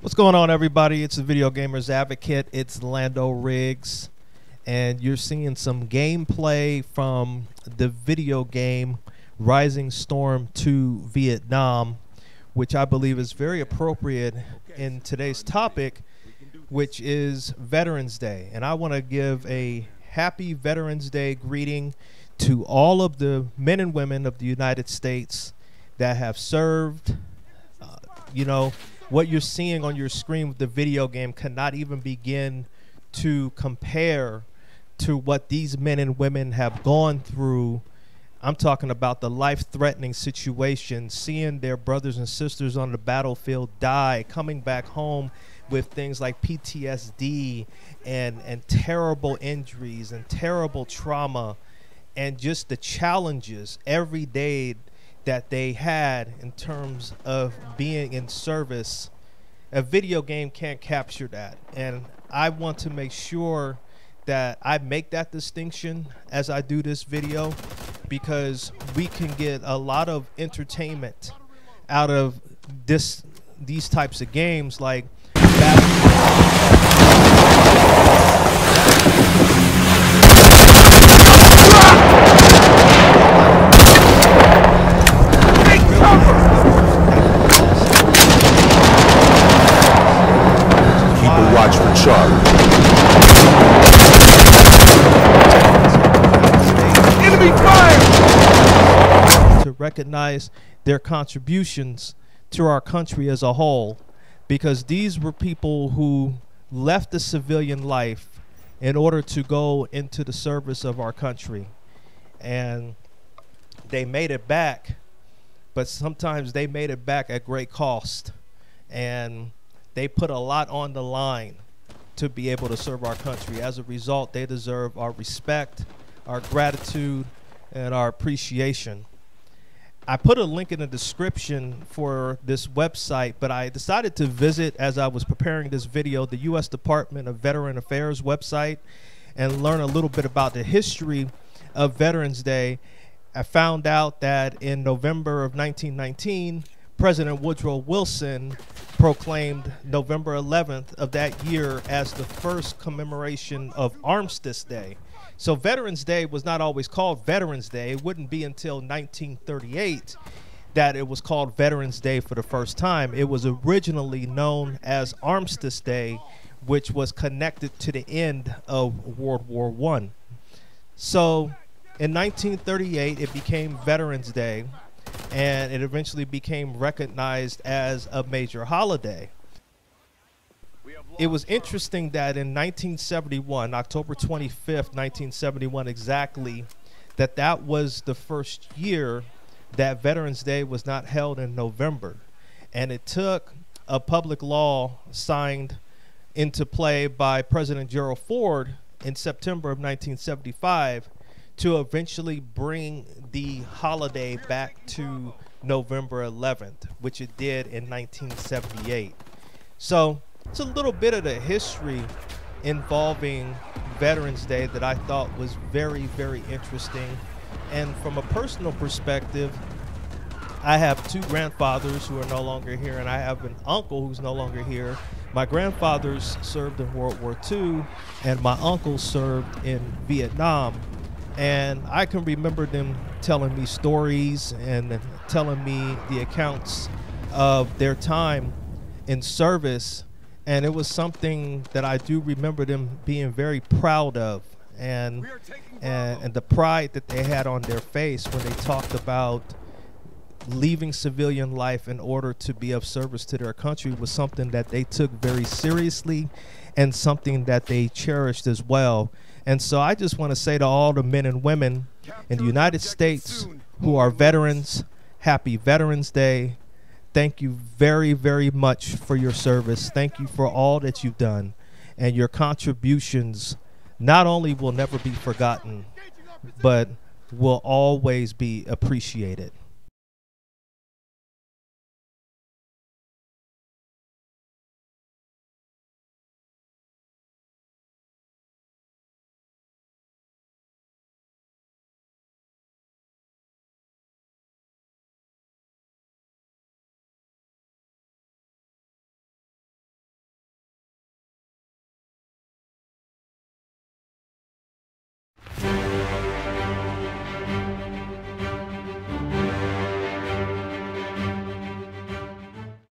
What's going on, everybody? It's the Video Gamers Advocate. It's Lando Riggs, and you're seeing some gameplay from the video game Rising Storm 2 Vietnam, which I believe is very appropriate in today's topic, which is Veterans Day. And I want to give a happy Veterans Day greeting to all of the men and women of the United States that have served. What you're seeing on your screen with the video game cannot even begin to compare to what these men and women have gone through. I'm talking about the life-threatening situation, seeing their brothers and sisters on the battlefield die, coming back home with things like PTSD and terrible injuries and terrible trauma, and just the challenges every day that they had in terms of being in service. A video game can't capture that, and I want to make sure that I make that distinction as I do this video, because we can get a lot of entertainment out of these types of games like Watch for Charlie. Enemy fire! To recognize their contributions to our country as a whole, because these were people who left the civilian life in order to go into the service of our country, and they made it back, but sometimes they made it back at great cost, and they put a lot on the line to be able to serve our country. As a result, they deserve our respect, our gratitude, and our appreciation. I put a link in the description for this website, but I decided to visit, as I was preparing this video, the U.S. Department of Veteran Affairs website and learn a little bit about the history of Veterans Day. I found out that in November of 1919, President Woodrow Wilson proclaimed November 11th of that year as the first commemoration of Armistice Day. So Veterans Day was not always called Veterans Day. It wouldn't be until 1938 that it was called Veterans Day for the first time. It was originally known as Armistice Day, which was connected to the end of World War I. So in 1938, it became Veterans Day, and it eventually became recognized as a major holiday. It was interesting that in 1971, October 25th, 1971 exactly, that was the first year that Veterans Day was not held in November. And it took a public law signed into play by President Gerald Ford in September of 1975 to eventually bring the holiday back to November 11th, which it did in 1978. So it's a little bit of the history involving Veterans Day that I thought was very, very interesting. And from a personal perspective, I have two grandfathers who are no longer here, and I have an uncle who's no longer here. My grandfathers served in World War II, and my uncle served in Vietnam. And I can remember them telling me stories and telling me the accounts of their time in service. And it was something that I do remember them being very proud of, and the pride that they had on their face when they talked about leaving civilian life in order to be of service to their country was something that they took very seriously and something that they cherished as well. And so I just want to say to all the men and women in the United States who are veterans, happy Veterans Day. Thank you very, very much for your service. Thank you for all that you've done. And your contributions not only will never be forgotten, but will always be appreciated.